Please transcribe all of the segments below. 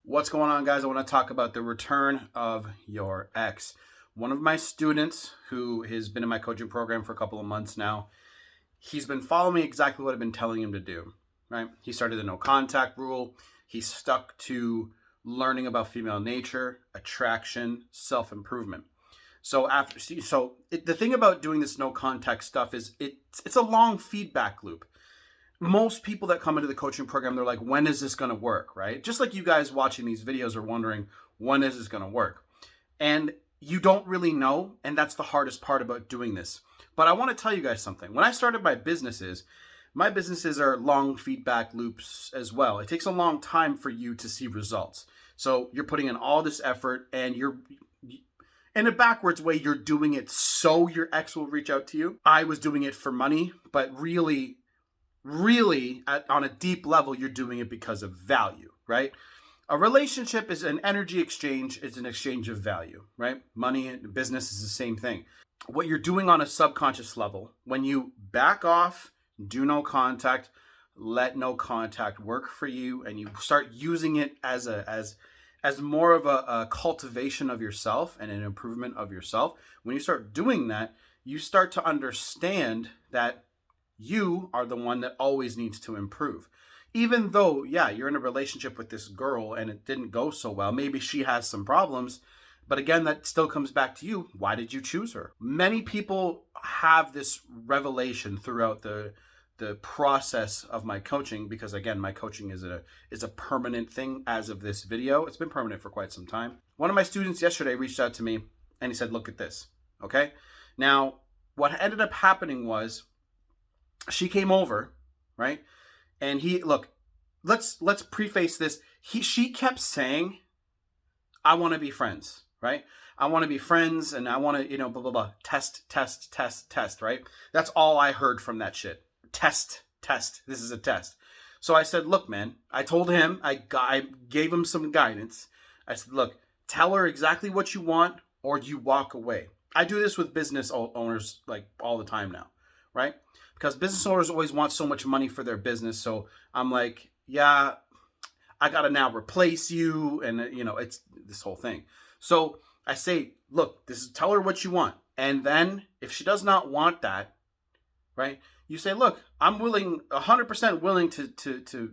What's going on, guys? I want to talk about the return of your ex. One of my students who has been in my coaching program for a couple of months now, he's been following me exactly what I've been telling him to do, right? He started the no contact rule. He stuck to learning about female nature, attraction, self-improvement. The thing about doing this no contact stuff is it's a long feedback loop. Most people that come into the coaching program, they're like, when is this going to work, right? Just like you guys watching these videos are wondering, when is this going to work? And you don't really know, and that's the hardest part about doing this. But I want to tell you guys something. When I started my businesses are long feedback loops as well. It takes a long time for you to see results. So you're putting in all this effort, and you're, in a backwards way, you're doing it so your ex will reach out to you. I was doing it for money, but really on a deep level, you're doing it because of value, right? A relationship is an energy exchange. It's an exchange of value, right? Money and business is the same thing. What you're doing on a subconscious level, when you back off, do no contact, let no contact work for you, and you start using it as more of a cultivation of yourself and an improvement of yourself. When you start doing that, you start to understand that you are the one that always needs to improve. Even though, yeah, you're in a relationship with this girl and it didn't go so well, maybe she has some problems, but again, that still comes back to you. Why did you choose her? Many people have this revelation throughout the process of my coaching, because again, my coaching is a permanent thing as of this video. It's been permanent for quite some time. One of my students yesterday reached out to me and he said, look at this, okay? Now, what ended up happening was, she came over, right? And let's preface this. She kept saying, I want to be friends, right? I want to be friends and I want to, blah, blah, blah. Test, right? That's all I heard from that shit. Test. This is a test. So I said, look, man, I told him, I gave him some guidance. I said, look, tell her exactly what you want or you walk away. I do this with business owners like all the time now, right? Because business owners always want so much money for their business. So I'm like, yeah, I got to now replace you. And, it's this whole thing. So I say, look, tell her what you want. And then if she does not want that, right, you say, look, I'm 100% willing to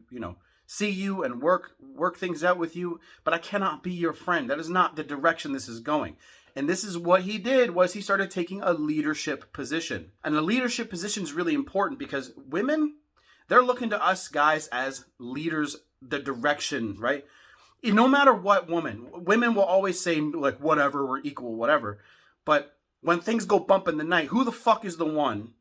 see you and work things out with you, but I cannot be your friend. That is not the direction this is going. And this is what he did, was he started taking a leadership position. And a leadership position is really important because women, they're looking to us guys as leaders, the direction, right? No matter what women will always say like, whatever, we're equal, whatever. But when things go bump in the night, who the fuck is the one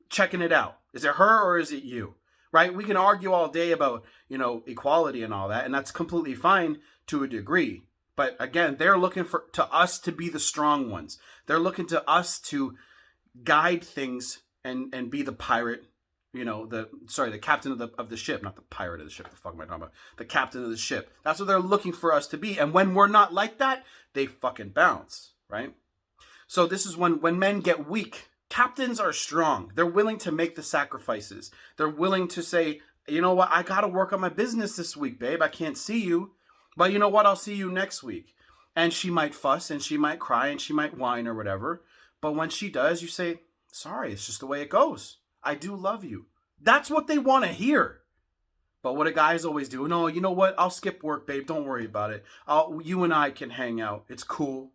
checking it out? Is it her or is it you? Right? We can argue all day about, equality and all that, and that's completely fine to a degree. But again, they're looking to us to be the strong ones. They're looking to us to guide things and be the pirate, the captain of the ship, not the pirate of the ship. The fuck am I talking about? The captain of the ship. That's what they're looking for us to be. And when we're not like that, they fucking bounce, right? So this is when men get weak. Captains are strong. They're willing to make the sacrifices. They're willing to say, you know what? I got to work on my business this week, babe. I can't see you. But you know what? I'll see you next week. And she might fuss and she might cry and she might whine or whatever. But when she does, you say, sorry, it's just the way it goes. I do love you. That's what they want to hear. But what a guys always do, no, you know what? I'll skip work, babe. Don't worry about it. You and I can hang out. It's cool.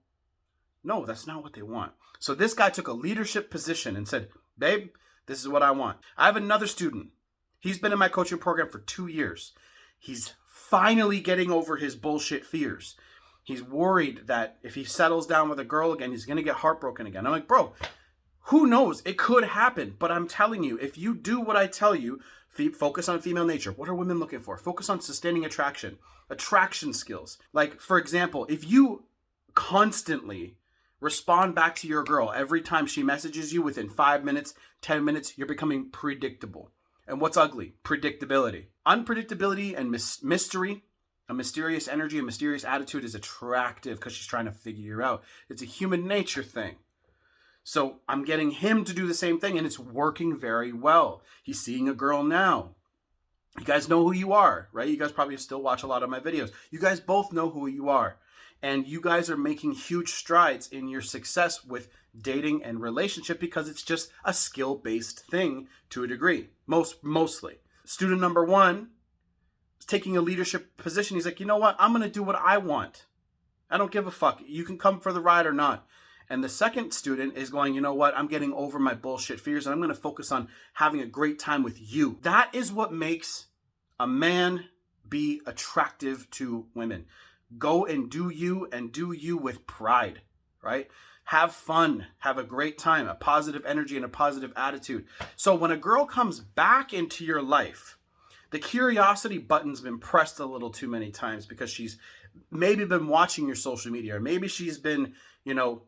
No, that's not what they want. So this guy took a leadership position and said, babe, this is what I want. I have another student. He's been in my coaching program for 2 years. He's finally getting over his bullshit fears. He's worried that if he settles down with a girl again, he's going to get heartbroken again. I'm like, bro, who knows? It could happen. But I'm telling you, if you do what I tell you, focus on female nature. What are women looking for? Focus on sustaining attraction skills. Like, for example, if you constantly respond back to your girl every time she messages you within 5 minutes, 10 minutes, you're becoming predictable. And what's ugly? Predictability. Unpredictability and mystery, a mysterious energy, a mysterious attitude is attractive because she's trying to figure you out. It's a human nature thing. So I'm getting him to do the same thing and it's working very well. He's seeing a girl now. You guys know who you are, right? You guys probably still watch a lot of my videos. You guys both know who you are. And you guys are making huge strides in your success with dating and relationship because it's just a skill-based thing to a degree, mostly. Student number 1 is taking a leadership position. He's like, you know what? I'm going to do what I want. I don't give a fuck. You can come for the ride or not. And the second student is going, you know what? I'm getting over my bullshit fears and I'm going to focus on having a great time with you. That is what makes a man be attractive to women. Go and do you with pride, right? Have fun, have a great time, a positive energy and a positive attitude. So when a girl comes back into your life, the curiosity button's been pressed a little too many times because she's maybe been watching your social media, or maybe she's been,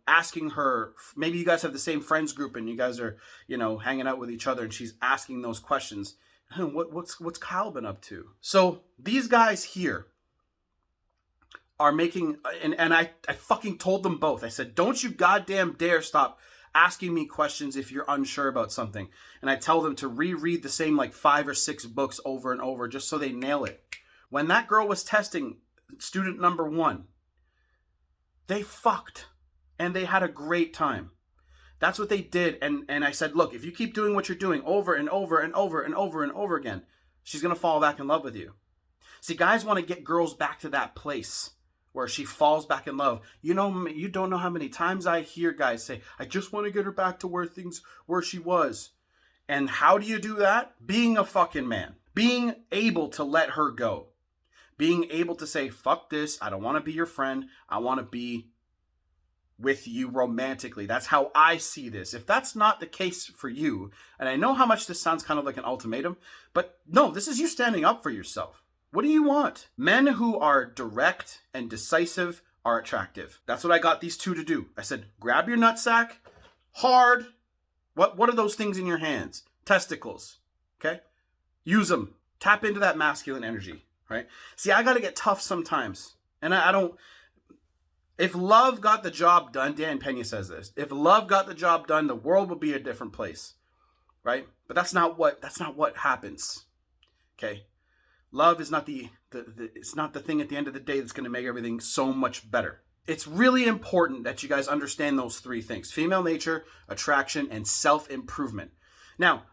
asking her, maybe you guys have the same friends group and you guys are, hanging out with each other and she's asking those questions. What's Kyle been up to? So these guys here are making, and I fucking told them both. I said, don't you goddamn dare stop asking me questions if you're unsure about something. And I tell them to reread the same 5 or 6 books over and over just so they nail it. When that girl was testing student number 1, they fucked and they had a great time. That's what they did. And I said, look, if you keep doing what you're doing over and over and over and over and over again, she's going to fall back in love with you. See, guys want to get girls back to that place where she falls back in love. You don't know how many times I hear guys say, I just want to get her back to where she was. And how do you do that? Being a fucking man. Being able to let her go. Being able to say, fuck this. I don't want to be your friend. I want to be with you romantically. That's how I see this. If that's not the case for you, and I know how much this sounds kind of like an ultimatum, but no, this is you standing up for yourself. What do you want? Men who are direct and decisive are attractive. That's what I got these two to do. I said, grab your nutsack, hard. What are those things in your hands? Testicles. Okay? Use them. Tap into that masculine energy, right? See, I got to get tough sometimes. And I don't... If love got the job done, Dan Pena says this, if love got the job done, the world would be a different place, right? But that's not what happens, okay? Love is not it's not the thing at the end of the day that's going to make everything so much better. It's really important that you guys understand those 3 things: female nature, attraction, and self-improvement. Now,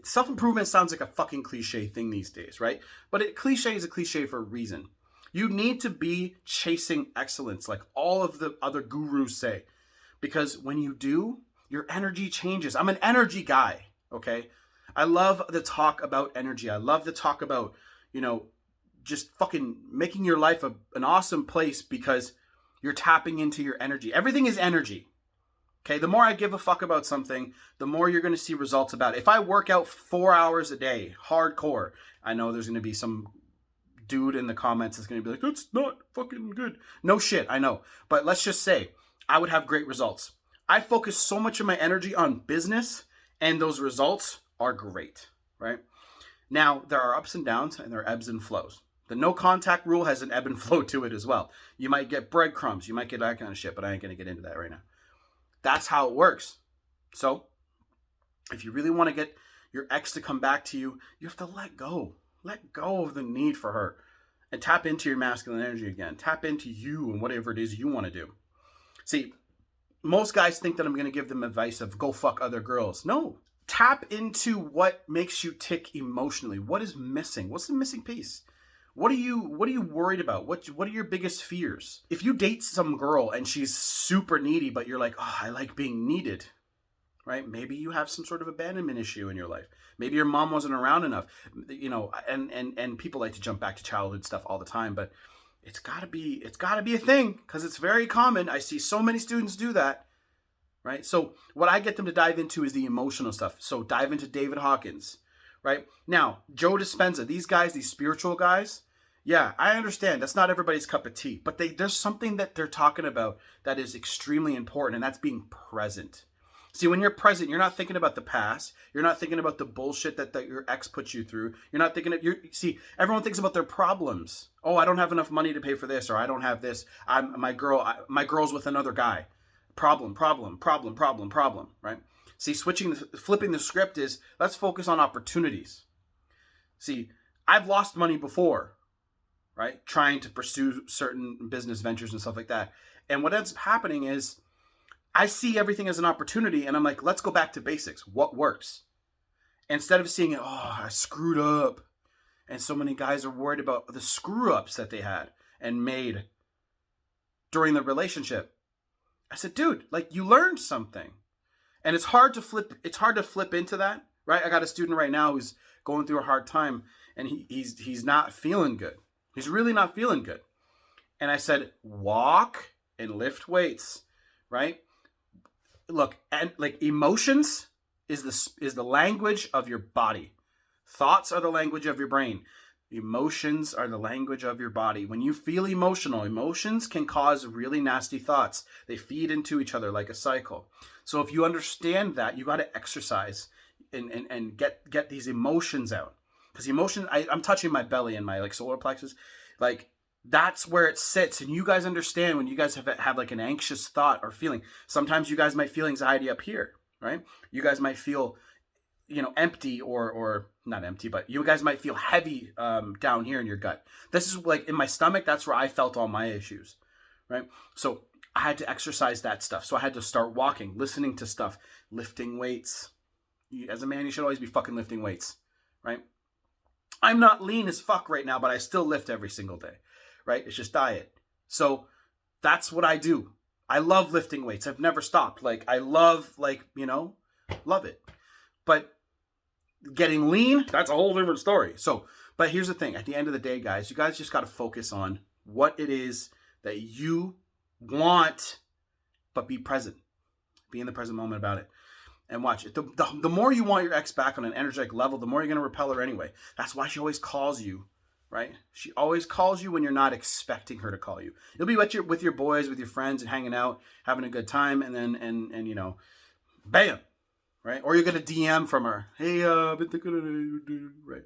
self-improvement sounds like a fucking cliche thing these days, right? But cliche is a cliche for a reason. You need to be chasing excellence, like all of the other gurus say. Because when you do, your energy changes. I'm an energy guy, okay? I love the talk about energy. I love the talk about, just fucking making your life an awesome place because you're tapping into your energy. Everything is energy, okay? The more I give a fuck about something, the more you're going to see results about it. If I work out 4 hours a day, hardcore, I know there's going to be some dude in the comments is going to be like, that's not fucking good. No shit, I know. But let's just say I would have great results. I focus so much of my energy on business and those results are great, right? Now, there are ups and downs and there are ebbs and flows. The no contact rule has an ebb and flow to it as well. You might get breadcrumbs. You might get that kind of shit, but I ain't going to get into that right now. That's how it works. So if you really want to get your ex to come back to you, you have to let go. Let go of the need for her and tap into your masculine energy again. Tap into you and whatever it is you want to do. See, most guys think that I'm going to give them advice of go fuck other girls. No. Tap into what makes you tick emotionally. What is missing? What's the missing piece? What are you worried about? What are your biggest fears? If you date some girl and she's super needy, but you're like, oh, I like being needed, right? Maybe you have some sort of abandonment issue in your life. Maybe your mom wasn't around enough, and people like to jump back to childhood stuff all the time, but it's gotta be a thing because it's very common. I see so many students do that, right? So what I get them to dive into is the emotional stuff. So dive into David Hawkins, right? Now, Joe Dispenza, these guys, these spiritual guys, yeah, I understand. That's not everybody's cup of tea, but there's something that they're talking about that is extremely important, and that's being present. See, when you're present, you're not thinking about the past. You're not thinking about the bullshit that your ex put you through. You're not thinking see, everyone thinks about their problems. Oh, I don't have enough money to pay for this, or I don't have this. My girl's with another guy. Problem, right? See, flipping the script is let's focus on opportunities. See, I've lost money before, right? Trying to pursue certain business ventures and stuff like that. And what ends up happening is I see everything as an opportunity and I'm like, let's go back to basics. What works? Instead of seeing it, oh, I screwed up. And so many guys are worried about the screw ups that they had and made during the relationship. I said, dude, like you learned something. And it's hard to flip into that, right? I got a student right now who's going through a hard time and he's not feeling good. He's really not feeling good. And I said, walk and lift weights, right? Look, and like emotions is the language of your body. Thoughts are the language of your brain. Emotions are the language of your body. When you feel emotional, emotions can cause really nasty thoughts. They feed into each other like a cycle. So if you understand that, you got to exercise and get these emotions out. Because emotion, I'm touching my belly and my like solar plexus, like that's where it sits. And you guys understand when you guys have like an anxious thought or feeling. Sometimes you guys might feel anxiety up here, right? You guys might feel, empty or not empty, but you guys might feel heavy down here in your gut. This is like in my stomach. That's where I felt all my issues, right? So I had to exercise that stuff. So I had to start walking, listening to stuff, lifting weights. As a man, you should always be fucking lifting weights, right? I'm not lean as fuck right now, but I still lift every single day, right? It's just diet. So that's what I do. I love lifting weights. I've never stopped. Like I love love it. But getting lean, that's a whole different story. So, but here's the thing. At the end of the day, guys, you guys just got to focus on what it is that you want, but be present. Be in the present moment about it. And watch it. The more you want your ex back on an energetic level, the more you're going to repel her anyway. That's why she always calls you, right? She always calls you when you're not expecting her to call you. You'll be with your boys, with your friends, and hanging out, having a good time, and then bam, right? Or you're going to DM from her, hey, I've been thinking of it, right?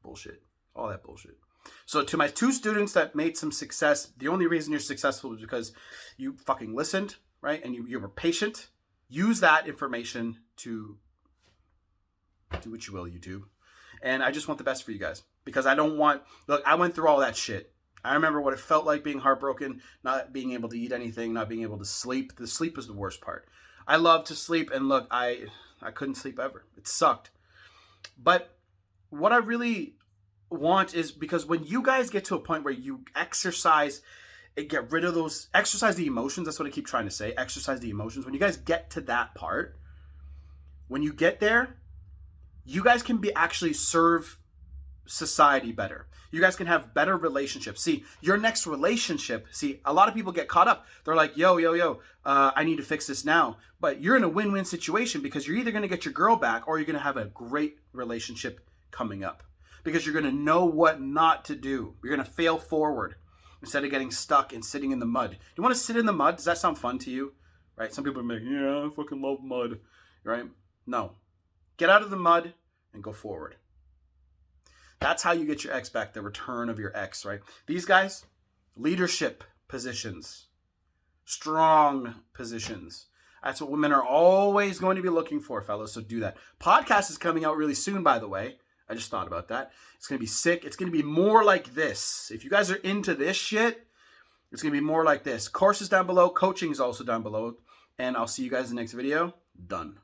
Bullshit. All that bullshit. So to my 2 students that made some success, the only reason you're successful is because you fucking listened, right? And you were patient. Use that information to do what you will, YouTube. And I just want the best for you guys. Because I went through all that shit. I remember what it felt like being heartbroken, not being able to eat anything, not being able to sleep. The sleep is the worst part. I love to sleep, and look, I couldn't sleep ever. It sucked. But what I really want is, because when you guys get to a point where you exercise and get rid of those, exercise the emotions, that's what I keep trying to say, exercise the emotions. When you guys get to that part, when you get there, you guys can actually serve society better. You guys can have better relationships. See, your next relationship, a lot of people get caught up. They're like, yo, I need to fix this now. But you're in a win-win situation, because you're either going to get your girl back or you're going to have a great relationship coming up, because you're going to know what not to do. You're going to fail forward instead of getting stuck and sitting in the mud. You want to sit in the mud? Does that sound fun to you? Right? Some people are like, yeah, I fucking love mud. Right? No. Get out of the mud and go forward. That's how you get your ex back, the return of your ex, right? These guys, leadership positions, strong positions. That's what women are always going to be looking for, fellas. So do that. Podcast is coming out really soon, by the way. I just thought about that. It's going to be sick. It's going to be more like this. If you guys are into this shit, it's going to be more like this. Courses down below. Coaching is also down below. And I'll see you guys in the next video. Done.